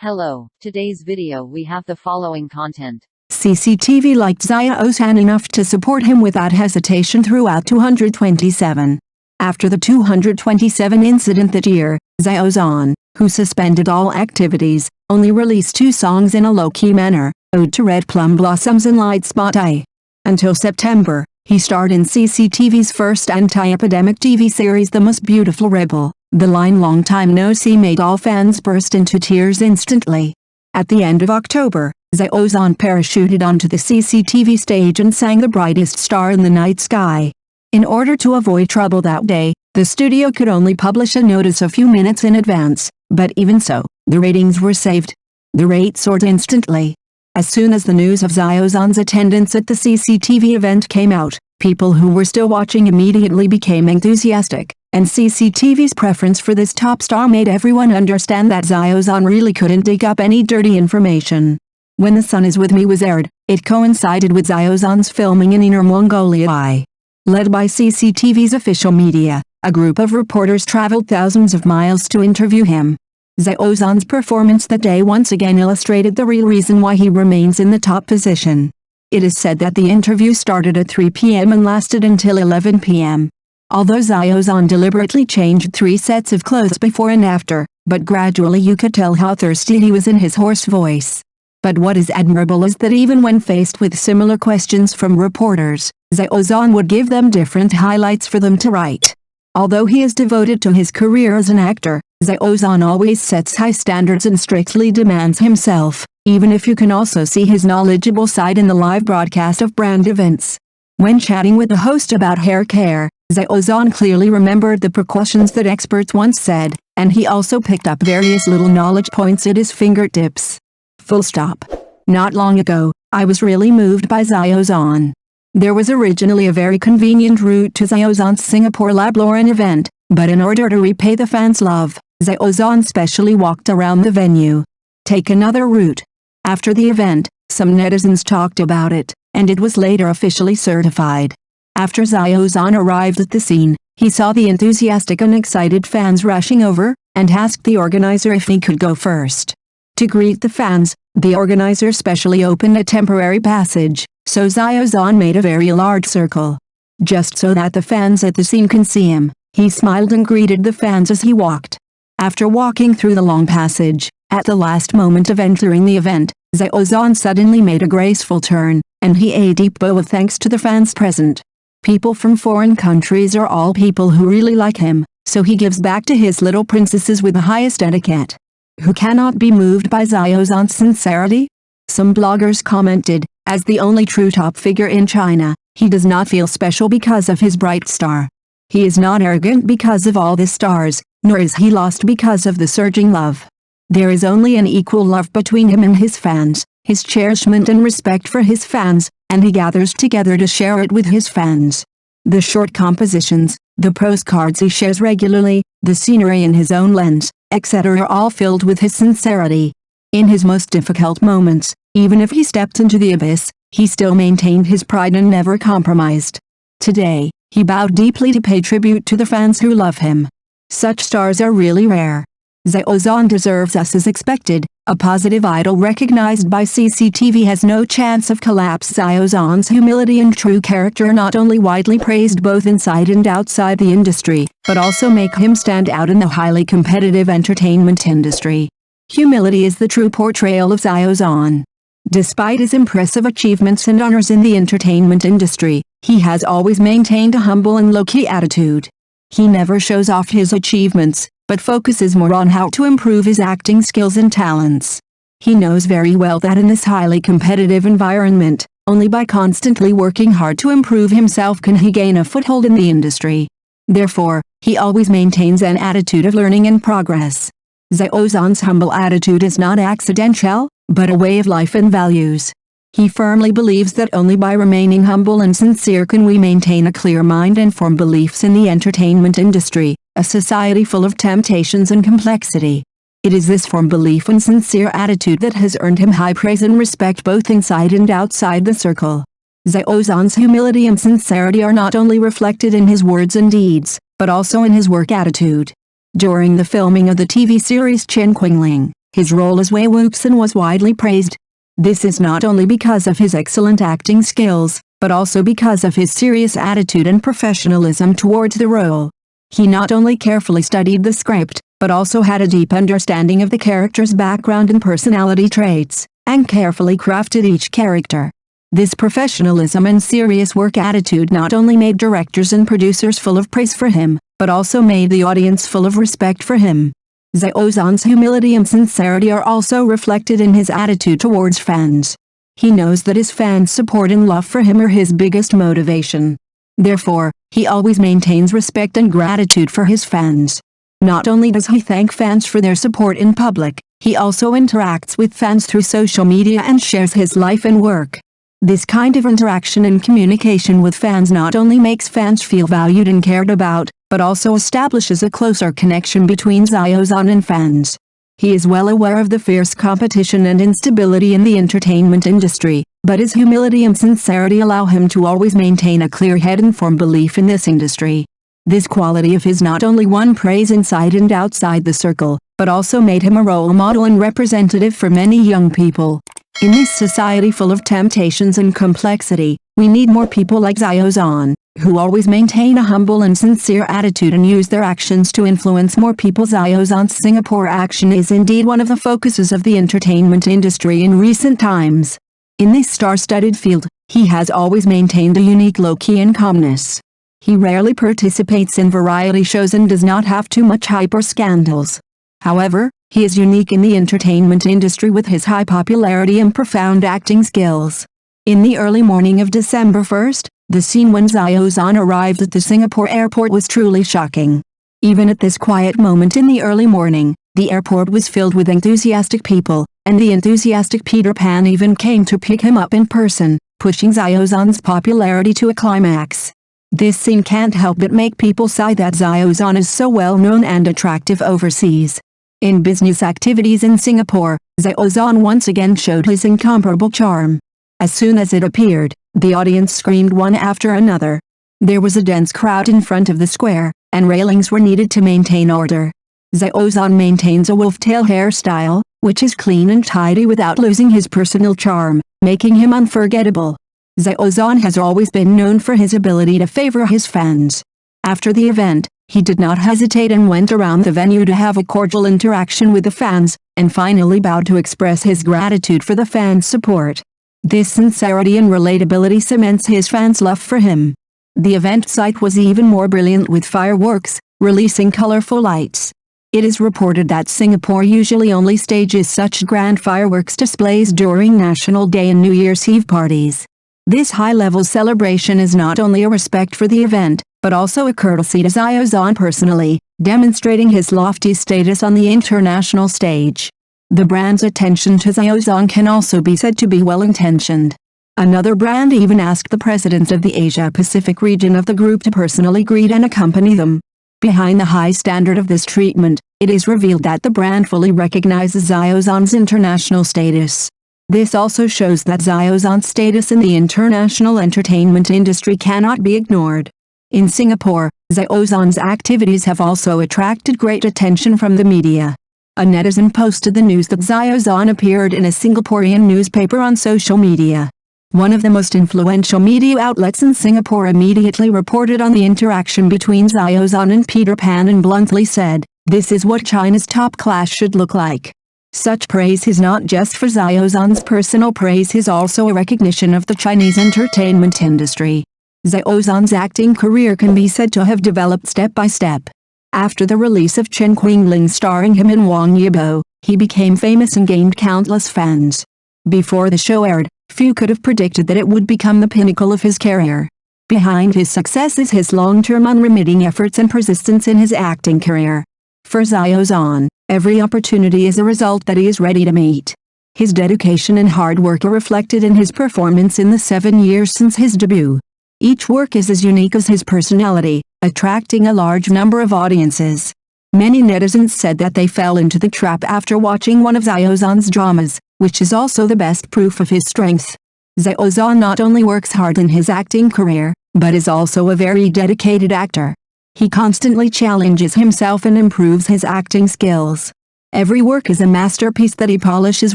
Hello, today's video we have the following content. CCTV liked Xiāo Zhàn enough to support him without hesitation throughout 227. After the 227 incident that year, Xiāo Zhàn, who suspended all activities, only released 2 songs in a low-key manner, Ode to Red Plum Blossoms and Light Spot Eye. Until September, he starred in CCTV's first anti-epidemic TV series The Most Beautiful Rebel. The line "Long Time No See" made all fans burst into tears instantly. At the end of October, Xiāo Zhàn parachuted onto the CCTV stage and sang "The Brightest Star in the Night Sky." In order to avoid trouble that day, the studio could only publish a notice a few minutes in advance, but even so, the ratings were saved. The rate soared instantly. As soon as the news of Xiāo Zhàn's attendance at the CCTV event came out, people who were still watching immediately became enthusiastic, and CCTV's preference for this top star made everyone understand that Xiāo Zhàn really couldn't dig up any dirty information. When The Sun Is With Me was aired, it coincided with Xiāo Zhàn's filming in Inner Mongolia. Led by CCTV's official media, a group of reporters traveled thousands of miles to interview him. Xiāo Zhàn's performance that day once again illustrated the real reason why he remains in the top position. It is said that the interview started at 3 p.m. and lasted until 11 p.m. Although Xiāo Zhàn deliberately changed 3 sets of clothes before and after, but gradually you could tell how thirsty he was in his hoarse voice. But what is admirable is that even when faced with similar questions from reporters, Xiāo Zhàn would give them different highlights for them to write. Although he is devoted to his career as an actor, Xiāo Zhàn always sets high standards and strictly demands himself, even if you can also see his knowledgeable side in the live broadcast of brand events. When chatting with the host about hair care, Xiāo Zhàn clearly remembered the precautions that experts once said, and he also picked up various little knowledge points at his fingertips. Full stop. Not long ago, I was really moved by Xiāo Zhàn. There was originally a very convenient route to Xiāo Zhàn's Singapore Lab Lauren event, but in order to repay the fans' love, Xiāo Zhàn specially walked around the venue. Take another route. After the event, some netizens talked about it, and it was later officially certified. After Xiāo Zhàn arrived at the scene, he saw the enthusiastic and excited fans rushing over, and asked the organizer if he could go first. To greet the fans, the organizer specially opened a temporary passage, so Xiāo Zhàn made a very large circle. Just so that the fans at the scene can see him, he smiled and greeted the fans as he walked. After walking through the long passage, at the last moment of entering the event, Xiāo Zhàn suddenly made a graceful turn, and he a deep bow of thanks to the fans present. People from foreign countries are all people who really like him, so he gives back to his little princesses with the highest etiquette. Who cannot be moved by Xiāo Zhàn's sincerity? Some bloggers commented, as the only true top figure in China, he does not feel special because of his bright star. He is not arrogant because of all the stars, nor is he lost because of the surging love. There is only an equal love between him and his fans, his cherishment and respect for his fans, and he gathers together to share it with his fans. The short compositions, the postcards he shares regularly, the scenery in his own lens, etc. are all filled with his sincerity. In his most difficult moments, even if he stepped into the abyss, he still maintained his pride and never compromised. Today, he bowed deeply to pay tribute to the fans who love him. Such stars are really rare. Xiāo Zhàn deserves us as expected. A positive idol recognized by CCTV has no chance of collapse. Xiāo Zhàn's humility and true character are not only widely praised both inside and outside the industry, but also make him stand out in the highly competitive entertainment industry. Humility is the true portrayal of Xiāo Zhàn. Despite his impressive achievements and honors in the entertainment industry, he has always maintained a humble and low-key attitude. He never shows off his achievements, but focuses more on how to improve his acting skills and talents. He knows very well that in this highly competitive environment, only by constantly working hard to improve himself can he gain a foothold in the industry. Therefore, he always maintains an attitude of learning and progress. Xiāo Zhàn's humble attitude is not accidental, but a way of life and values. He firmly believes that only by remaining humble and sincere can we maintain a clear mind and form beliefs in the entertainment industry, a society full of temptations and complexity. It is this firm belief and sincere attitude that has earned him high praise and respect both inside and outside the circle. Xiāo Zhàn's humility and sincerity are not only reflected in his words and deeds, but also in his work attitude. During the filming of the TV series Chen Qingling, His role as Wei Wuxin was widely praised. This is not only because of his excellent acting skills, but also because of his serious attitude and professionalism towards the role. He not only carefully studied the script, but also had a deep understanding of the character's background and personality traits, and carefully crafted each character. This professionalism and serious work attitude not only made directors and producers full of praise for him, but also made the audience full of respect for him. Xiāo Zhàn's humility and sincerity are also reflected in his attitude towards fans. He knows that his fans' support and love for him are his biggest motivation. Therefore, he always maintains respect and gratitude for his fans. Not only does he thank fans for their support in public, he also interacts with fans through social media and shares his life and work. This kind of interaction and communication with fans not only makes fans feel valued and cared about, but also establishes a closer connection between Xiāo Zhàn and fans. He is well aware of the fierce competition and instability in the entertainment industry, but his humility and sincerity allow him to always maintain a clear head and firm belief in this industry. This quality of his not only won praise inside and outside the circle, but also made him a role model and representative for many young people. In this society full of temptations and complexity, we need more people like Xiāo Zhàn, who always maintain a humble and sincere attitude and use their actions to influence more people. Xiāo Zhàn's Singapore action is indeed one of the focuses of the entertainment industry in recent times. In this star-studded field, he has always maintained a unique low-key and calmness. He rarely participates in variety shows and does not have too much hype or scandals. However, he is unique in the entertainment industry with his high popularity and profound acting skills. In the early morning of December 1st, the scene when Xiāo Zhàn arrived at the Singapore airport was truly shocking. Even at this quiet moment in the early morning, the airport was filled with enthusiastic people, and the enthusiastic Peter Pan even came to pick him up in person, pushing Xiāo Zhàn's popularity to a climax. This scene can't help but make people sigh that Xiāo Zhàn is so well known and attractive overseas. In business activities in Singapore, Xiāo Zhàn once again showed his incomparable charm. As soon as it appeared, the audience screamed one after another. There was a dense crowd in front of the square, and railings were needed to maintain order. Xiāo Zhàn maintains a wolf-tail hairstyle, which is clean and tidy without losing his personal charm, making him unforgettable. Xiāo Zhàn has always been known for his ability to favor his fans. After the event, he did not hesitate and went around the venue to have a cordial interaction with the fans, and finally bowed to express his gratitude for the fans' support. This sincerity and relatability cements his fans' love for him. The event site was even more brilliant with fireworks, releasing colorful lights. It is reported that Singapore usually only stages such grand fireworks displays during National Day and New Year's Eve parties. This high-level celebration is not only a respect for the event, but also a courtesy to Xiāo Zhàn personally, demonstrating his lofty status on the international stage. The brand's attention to Xiāo Zhàn can also be said to be well-intentioned. Another brand even asked the president of the Asia-Pacific region of the group to personally greet and accompany them. Behind the high standard of this treatment, it is revealed that the brand fully recognizes Xiāo Zhàn's international status. This also shows that Xiāo Zhàn's status in the international entertainment industry cannot be ignored. In Singapore, Xiāo Zhàn's activities have also attracted great attention from the media. A netizen posted the news that Xiāo Zhàn appeared in a Singaporean newspaper on social media. One of the most influential media outlets in Singapore immediately reported on the interaction between Xiāo Zhàn and Peter Pan and bluntly said, "This is what China's top class should look like." Such praise is not just for Xiāo Zhàn's personal praise, is also a recognition of the Chinese entertainment industry. Xiāo Zhàn's acting career can be said to have developed step by step. After the release of Chen Qingling starring him in Wang Yibo, he became famous and gained countless fans. Before the show aired, few could have predicted that it would become the pinnacle of his career. Behind his success is his long-term unremitting efforts and persistence in his acting career. For Xiāo Zhàn, every opportunity is a result that he is ready to meet. His dedication and hard work are reflected in his performance in the 7 years since his debut. Each work is as unique as his personality, attracting a large number of audiences. Many netizens said that they fell into the trap after watching one of Xiāo Zhàn's dramas, which is also the best proof of his strength. Xiāo Zhàn not only works hard in his acting career, but is also a very dedicated actor. He constantly challenges himself and improves his acting skills. Every work is a masterpiece that he polishes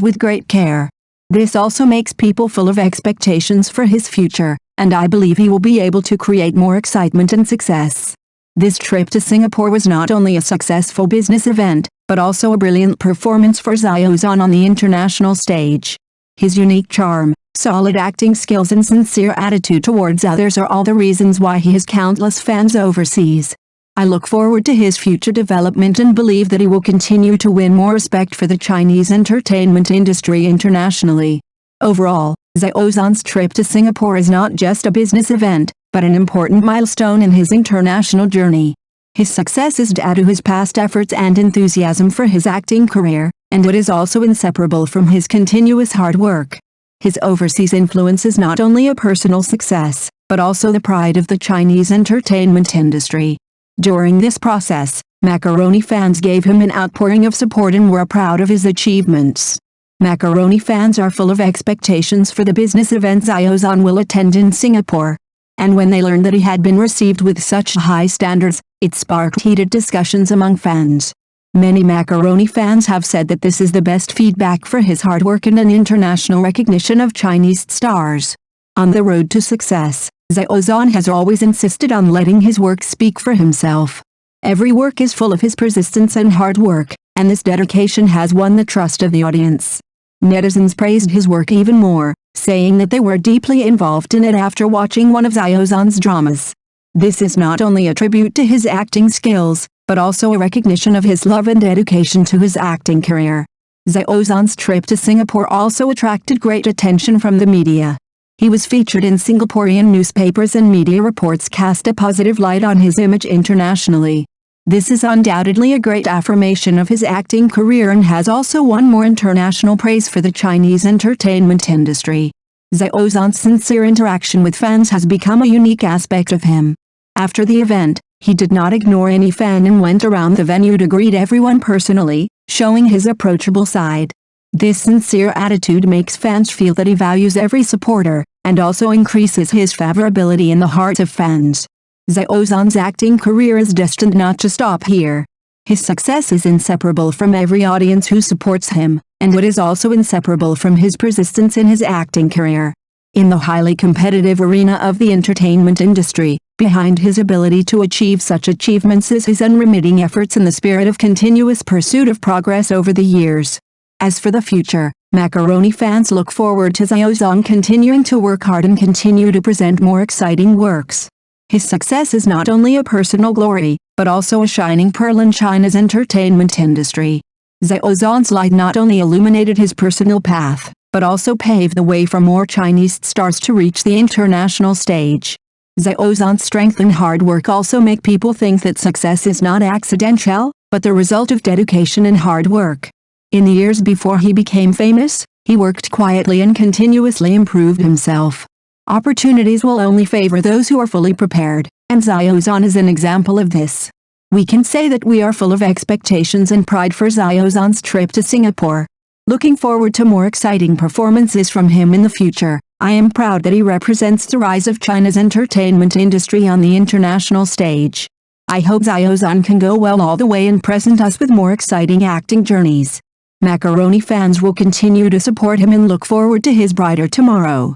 with great care. This also makes people full of expectations for his future, and I believe he will be able to create more excitement and success. This trip to Singapore was not only a successful business event, but also a brilliant performance for Xiāo Zhàn on the international stage. His unique charm, solid acting skills and sincere attitude towards others are all the reasons why he has countless fans overseas. I look forward to his future development and believe that he will continue to win more respect for the Chinese entertainment industry internationally. Overall, Xiāo Zhàn's trip to Singapore is not just a business event, but an important milestone in his international journey. His success is due to his past efforts and enthusiasm for his acting career, and it is also inseparable from his continuous hard work. His overseas influence is not only a personal success, but also the pride of the Chinese entertainment industry. During this process, Macaroni fans gave him an outpouring of support and were proud of his achievements. Macaroni fans are full of expectations for the business event Xiāo Zhàn will attend in Singapore. And when they learned that he had been received with such high standards, it sparked heated discussions among fans. Many Macaroni fans have said that this is the best feedback for his hard work and an international recognition of Chinese stars. On the road to success, Xiāo Zhàn has always insisted on letting his work speak for himself. Every work is full of his persistence and hard work, and this dedication has won the trust of the audience. Netizens praised his work even more, saying that they were deeply involved in it after watching one of Xiāo Zhàn's dramas. This is not only a tribute to his acting skills, but also a recognition of his love and dedication to his acting career. Xiāo Zhàn's trip to Singapore also attracted great attention from the media. He was featured in Singaporean newspapers and media reports cast a positive light on his image internationally. This is undoubtedly a great affirmation of his acting career and has also won more international praise for the Chinese entertainment industry. Xiāo Zhàn's sincere interaction with fans has become a unique aspect of him. After the event, he did not ignore any fan and went around the venue to greet everyone personally, showing his approachable side. This sincere attitude makes fans feel that he values every supporter, and also increases his favorability in the hearts of fans. Xiāo Zhàn's acting career is destined not to stop here. His success is inseparable from every audience who supports him, and it is also inseparable from his persistence in his acting career. In the highly competitive arena of the entertainment industry, behind his ability to achieve such achievements is his unremitting efforts and the spirit of continuous pursuit of progress over the years. As for the future, Macaroni fans look forward to Xiāo Zhàn continuing to work hard and continue to present more exciting works. His success is not only a personal glory, but also a shining pearl in China's entertainment industry. Xiāo Zhàn's light not only illuminated his personal path, but also paved the way for more Chinese stars to reach the international stage. Xiāo Zhàn's strength and hard work also make people think that success is not accidental, but the result of dedication and hard work. In the years before he became famous, he worked quietly and continuously improved himself. Opportunities will only favor those who are fully prepared, and Xiāo Zhàn is an example of this. We can say that we are full of expectations and pride for Xiāo Zhàn's trip to Singapore. Looking forward to more exciting performances from him in the future. I am proud that he represents the rise of China's entertainment industry on the international stage. I hope Xiāo Zhàn can go well all the way and present us with more exciting acting journeys. Macaroni fans will continue to support him and look forward to his brighter tomorrow.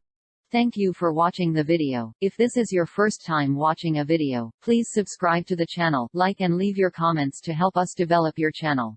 Thank you for watching the video. If this is your first time watching a video, please subscribe to the channel, like and leave your comments to help us develop your channel.